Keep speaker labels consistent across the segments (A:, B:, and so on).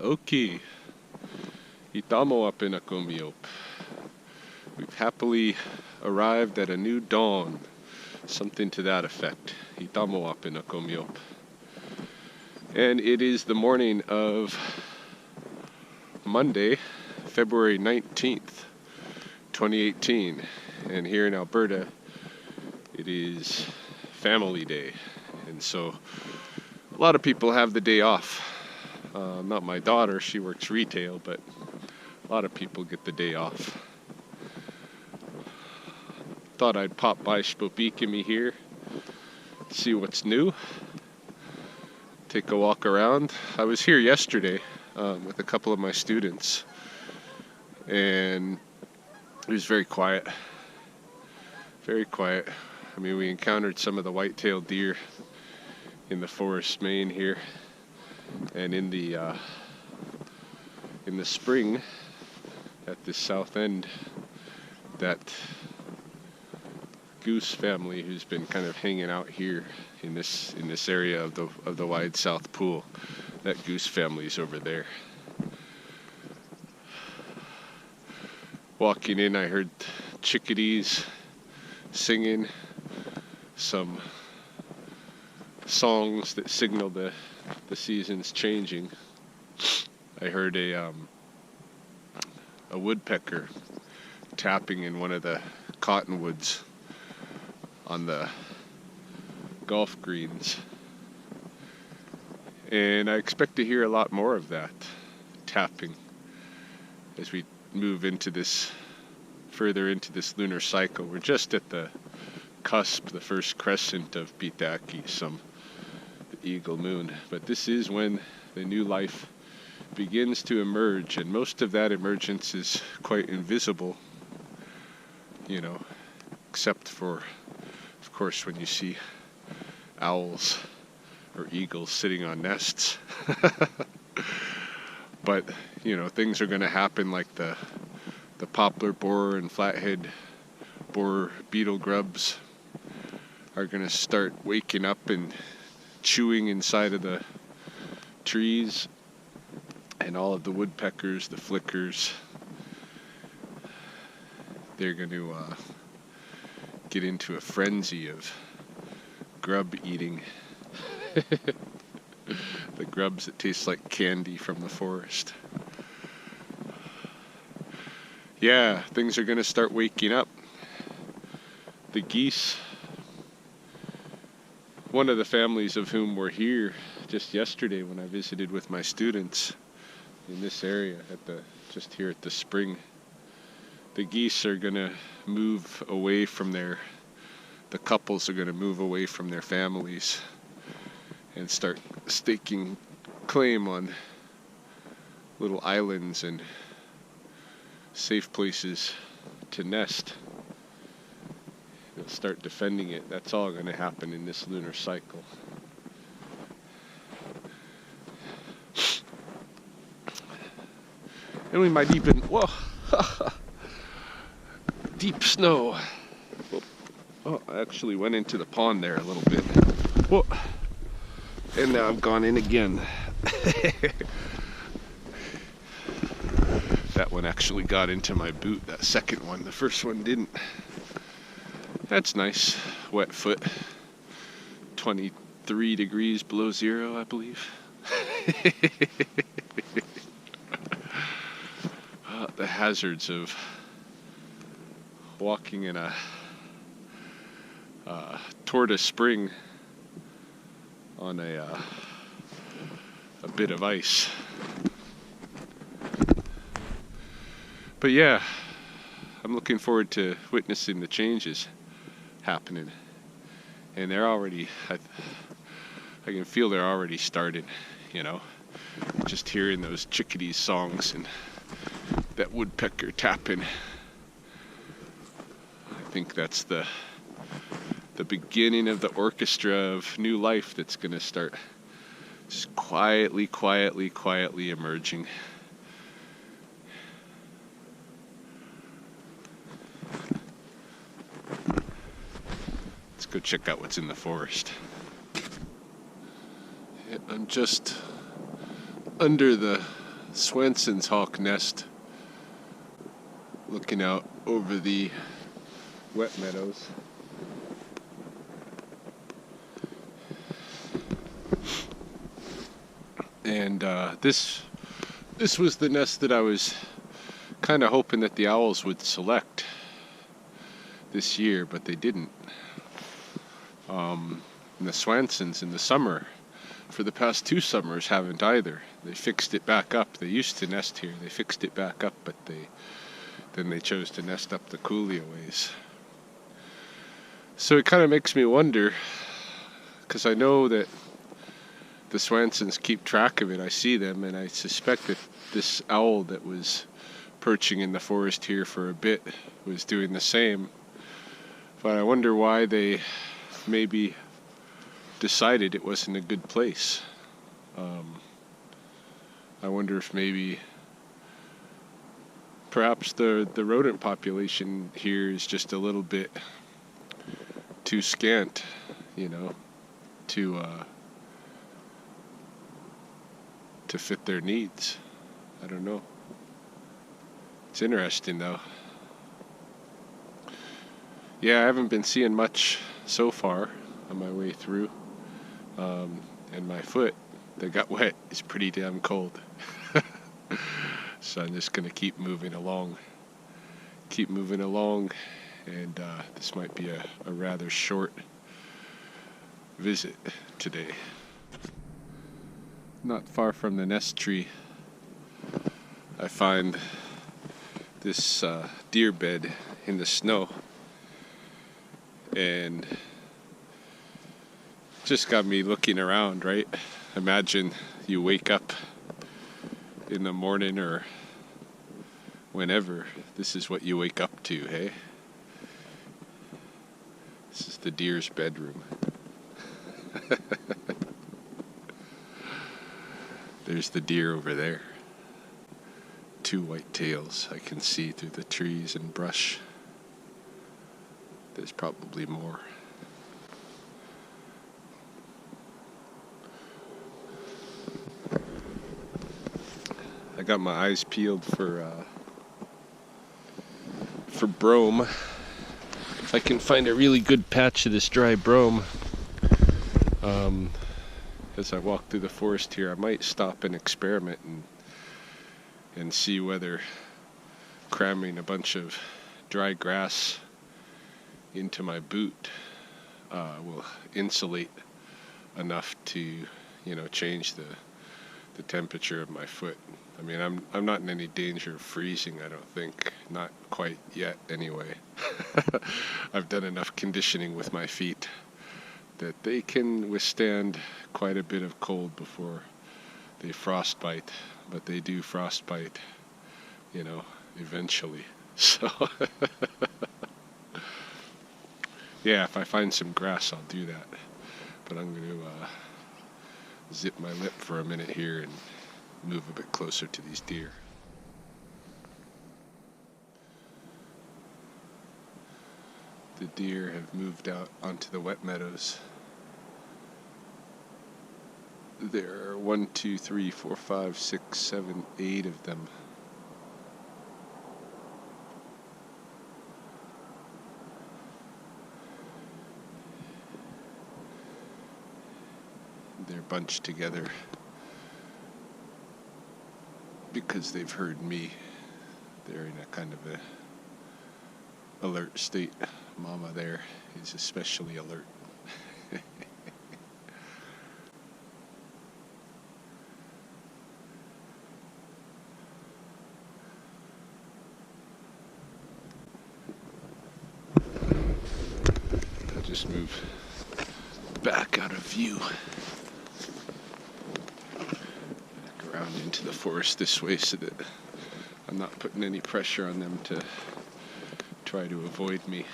A: Okay, itamo apinakomiop. We've happily arrived at a new dawn. Something to that effect. Itamo apinakomiop. And it is the morning of Monday, February 19th, 2018. And here in Alberta, it is Family Day. And so a lot of people have the day off. Not my daughter, she works retail, but a lot of people get the day off. Thought I'd pop by Sspopiikimi here, see what's new, take a walk around. I was here yesterday with a couple of my students, and it was very quiet. Very quiet. I mean, we encountered some of the white-tailed deer in the forest main here, and in the spring at the south end, that goose family who's been kind of hanging out here in this area of the wide south pool, that goose family's over there. Walking in, I heard chickadees singing some songs that signal the seasons changing. I heard a woodpecker tapping in one of the cottonwoods on the golf greens, and I expect to hear a lot more of that tapping as we move further into this lunar cycle. We're just at the cusp, the first crescent of Pitaki, the eagle moon, but this is when the new life begins to emerge, and most of that emergence is quite invisible, except for, of course, when you see owls or eagles sitting on nests. But, things are going to happen, like the poplar borer and flathead borer beetle grubs are going to start waking up and chewing inside of the trees, and all of the woodpeckers, the flickers, they're going to get into a frenzy of grub eating. The grubs that taste like candy from the forest. Yeah, things are going to start waking up. The geese, one of the families of whom were here just yesterday when I visited with my students in this area just here at the spring, the geese are going to move away from the couples are going to move away from their families and start staking claim on little islands and safe places to nest. They'll start defending it. That's all going to happen in this lunar cycle. And we might even, deep snow. Oh, I actually went into the pond there a little bit. Whoa. And now I've gone in again. That one actually got into my boot, that second one. The first one didn't. That's nice. Wet foot. 23 degrees below zero, I believe. The hazards of walking in toward a spring on a bit of ice. But yeah, I'm looking forward to witnessing the changes happening, and they're already, I can feel they're already started, just hearing those chickadee songs and that woodpecker tapping. I think that's the beginning of the orchestra of new life that's going to start just quietly emerging. Let's go check out what's in the forest. I'm just under the Swanson's hawk nest looking out over the wet meadows. And this was the nest that I was kind of hoping that the owls would select this year, but they didn't. And the Swansons in the summer, for the past 2 summers, haven't either. They fixed it back up. They used to nest here. They fixed it back up, but then they chose to nest up the coulee ways. So it kind of makes me wonder, because I know that the Swansons keep track of it. I see them, and I suspect that this owl that was perching in the forest here for a bit was doing the same. But I wonder why they maybe decided it wasn't a good place. I wonder if maybe perhaps the rodent population here is just a little bit too scant, you know, to fit their needs. I don't know. It's interesting though. Yeah, I haven't been seeing much so far on my way through. And my foot that got wet is pretty damn cold. So I'm just going to keep moving along. And this might be a rather short visit today. Not far from the nest tree, I find this deer bed in the snow, and just got me looking around, right? Imagine you wake up in the morning or whenever, this is what you wake up to, hey? This is the deer's bedroom. There's the deer over there. 2 white tails I can see through the trees and brush. There's probably more. I got my eyes peeled for brome. If I can find a really good patch of this dry brome, as I walk through the forest here, I might stop and experiment and see whether cramming a bunch of dry grass into my boot will insulate enough to, you know, change the temperature of my foot. I mean, I'm not in any danger of freezing, I don't think. Not quite yet, anyway. I've done enough conditioning with my feet that they can withstand quite a bit of cold before they frostbite. But they do frostbite, you know, eventually. So, yeah, if I find some grass, I'll do that. But I'm going to zip my lip for a minute here and move a bit closer to these deer. The deer have moved out onto the wet meadows. There are 1, 2, 3, 4, 5, 6, 7, 8 of them. They're bunched together because they've heard me. They're in a kind of a alert state. Mama there is especially alert. I'll just move back out of view. Back around into the forest this way so that I'm not putting any pressure on them to try to avoid me.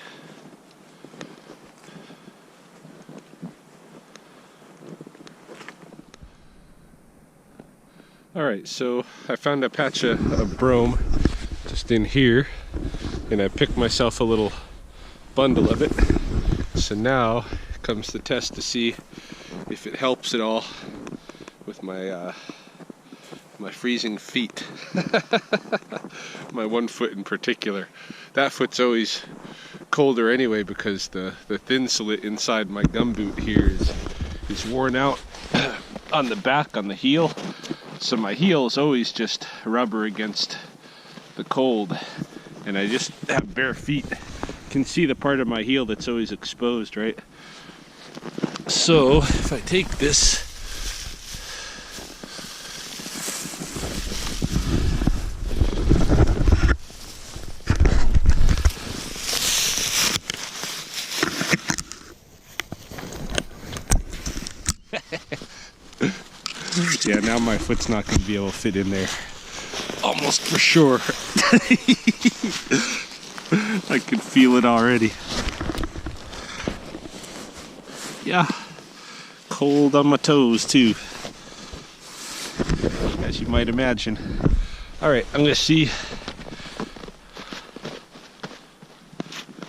A: Alright, so I found a patch of brome just in here, and I picked myself a little bundle of it. So now comes the test to see if it helps at all with my my freezing feet. My one foot in particular. That foot's always colder anyway because the thin slit inside my gumboot here is worn out on the back, on the heel. So my heel is always just rubber against the cold. And I just have bare feet. You can see the part of my heel that's always exposed, right? So if I take this, yeah, now my foot's not going to be able to fit in there. Almost for sure. I can feel it already. Yeah, cold on my toes too, as you might imagine. All right, I'm going to see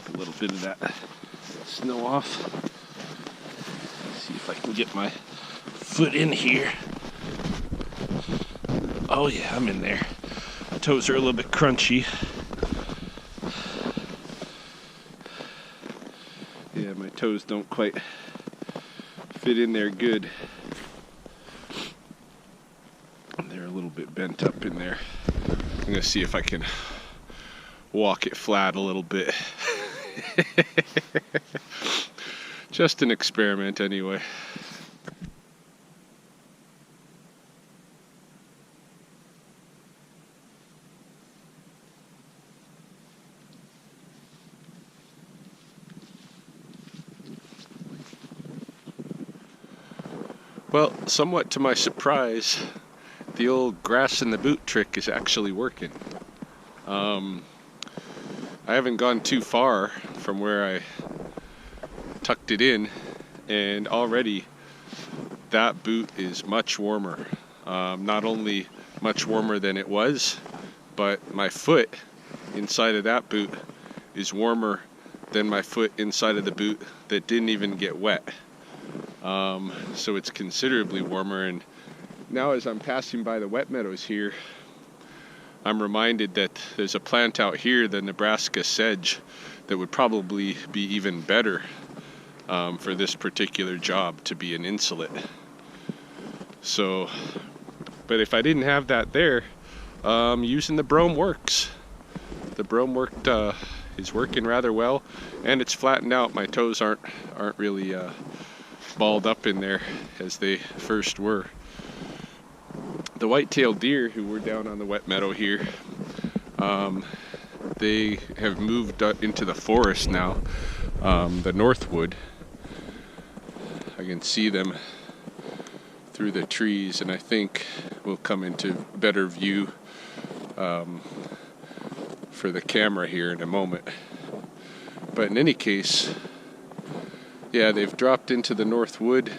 A: a little bit of that snow off. See if I can get my foot in here. Oh yeah, I'm in there. My toes are a little bit crunchy. Yeah, my toes don't quite fit in there good. They're a little bit bent up in there. I'm gonna see if I can walk it flat a little bit. Just an experiment anyway. Well, somewhat to my surprise, the old grass in the boot trick is actually working. I haven't gone too far from where I tucked it in, and already that boot is much warmer. Not only much warmer than it was, but my foot inside of that boot is warmer than my foot inside of the boot that didn't even get wet. So it's considerably warmer, and now as I'm passing by the wet meadows here, I'm reminded that there's a plant out here, the Nebraska sedge, that would probably be even better for this particular job, to be an insulate. So, but if I didn't have that there, using the brome works. The brome is working rather well, and it's flattened out. My toes aren't really balled up in there as they first were. The white-tailed deer who were down on the wet meadow here, they have moved into the forest now, the northwood. I can see them through the trees, and I think we'll come into better view for the camera here in a moment. But in any case, yeah, they've dropped into the northwood,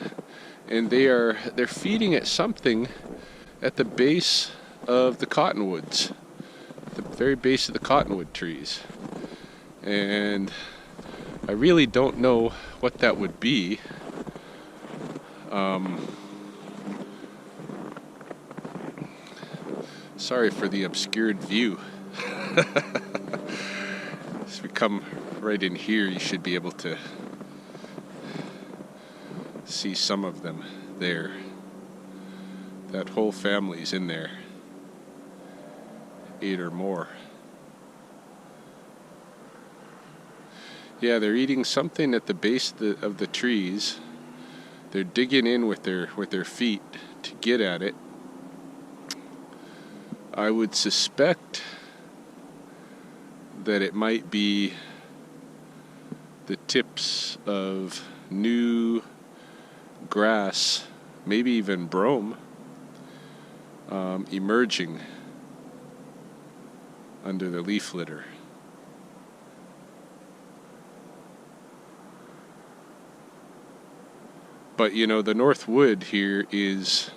A: and they're feeding at something at the base of the cottonwoods, the very base of the cottonwood trees. And I really don't know what that would be. Sorry for the obscured view. As we come right in here, you should be able to see some of them there. That whole family's in there, 8 or more. Yeah, they're eating something at the base of the trees. They're digging in with their feet to get at it. I would suspect that it might be the tips of new grass, maybe even brome, emerging under the leaf litter. But you know, the northwood here it's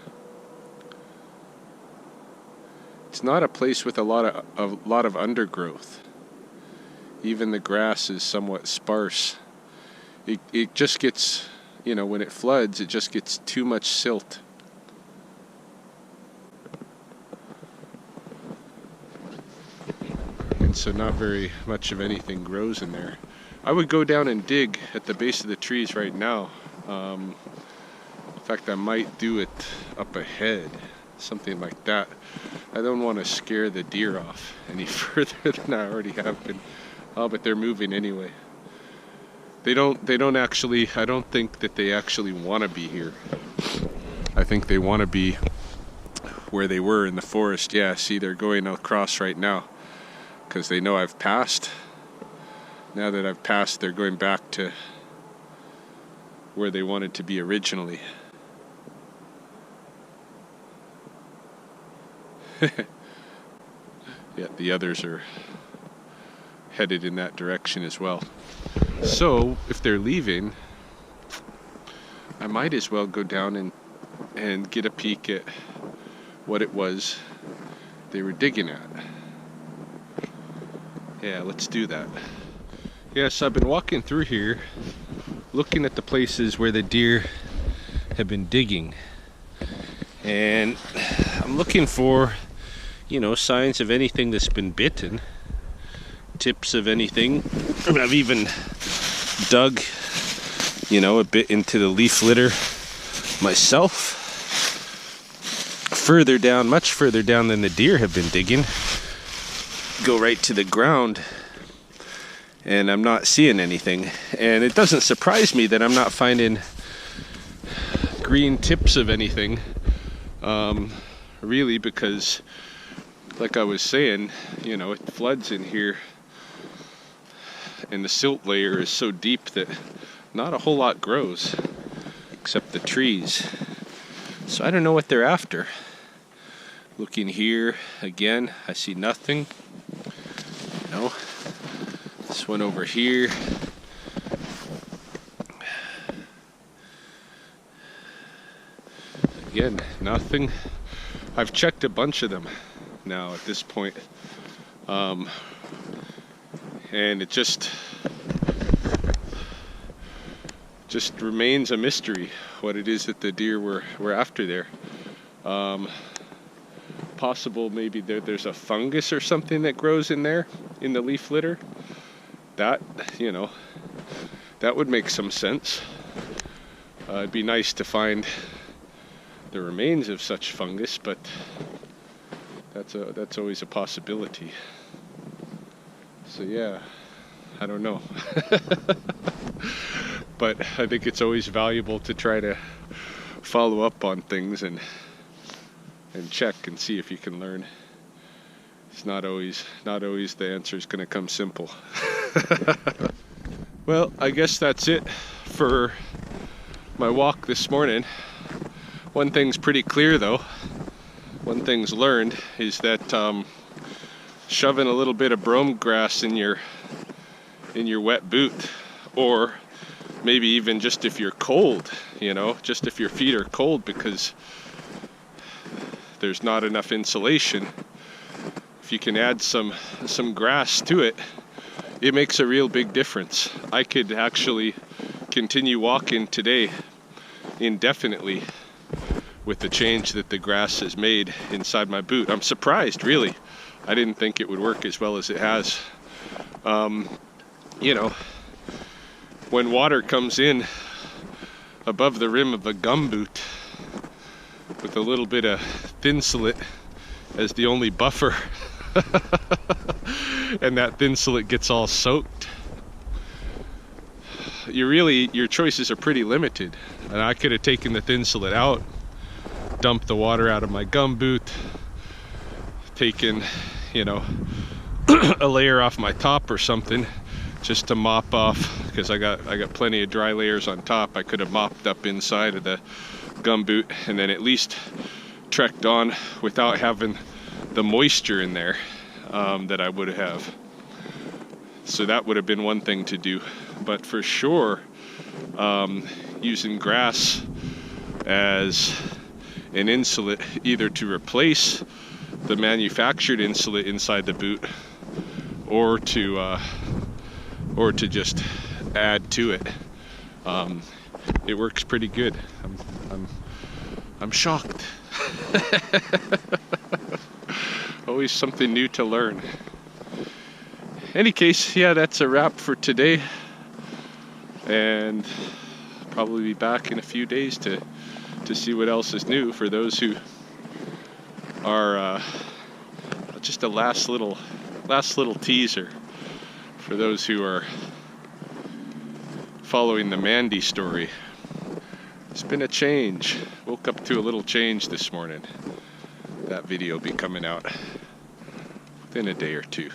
A: not a place with a lot of undergrowth. Even the grass is somewhat sparse. It just gets, you know, when it floods, it just gets too much silt. and so not very much of anything grows in there. I would go down and dig at the base of the trees right now. In fact, I might do it up ahead, something like that. I don't want to scare the deer off any further than I already have been. Oh, but they're moving anyway. They don't actually, I don't think that they actually want to be here. I think they want to be where they were in the forest. Yeah, see, they're going across right now because they know I've passed. Now that I've passed, they're going back to where they wanted to be originally. Yeah, the others are headed in that direction as well. So if they're leaving, I might as well go down and get a peek at what it was they were digging at. Yeah, let's do that. Yes, I've been walking through here looking at the places where the deer have been digging, and I'm looking for, you know, signs of anything that's been bitten, tips of anything. I mean, I've even dug, you know, a bit into the leaf litter myself, further down, much further down than the deer have been digging. Go right to the ground, and I'm not seeing anything. And it doesn't surprise me that I'm not finding green tips of anything, really, because like I was saying, you know, it floods in here and the silt layer is so deep that not a whole lot grows except the trees. So I don't know what they're after. Looking here again, I see nothing. You know, this one over here. Again, nothing. I've checked a bunch of them now at this point, and it just remains a mystery what it is that the deer were after there. Possible maybe there's a fungus or something that grows in there in the leaf litter. That, you know, that would make some sense. It'd be nice to find the remains of such fungus, but that's always a possibility. So yeah, I don't know. But I think it's always valuable to try to follow up on things and check and see if you can learn. It's not always the answer is going to come simple. Well, I guess that's it for my walk this morning. One thing's pretty clear though. One thing's learned is that shoving a little bit of brome grass in your wet boot, or maybe even just if you're cold, you know, just if your feet are cold because there's not enough insulation, if you can add some grass to it, it makes a real big difference. I could actually continue walking today indefinitely with the change that the grass has made inside my boot. I'm surprised, really. I didn't think it would work as well as it has. You know, when water comes in above the rim of a gumboot with a little bit of thinsulate as the only buffer, and that thinsulate gets all soaked, your choices are pretty limited. And I could have taken the thinsulate out, dumped the water out of my gumboot, taken, you know, a layer off my top or something just to mop off, because I got plenty of dry layers on top. I could have mopped up inside of the gumboot and then at least trekked on without having the moisture in there that I would have. So that would have been one thing to do. But for sure, using grass as an insulate, either to replace the manufactured insulate inside the boot, or to just add to it, it works pretty good. I'm shocked. Always something new to learn. any case, yeah, that's a wrap for today. And probably be back in a few days to see what else is new for those who are just a last little teaser for those who are following the Mandy story. It's been a change. Woke up to a little change this morning. That video will be coming out within a day or two.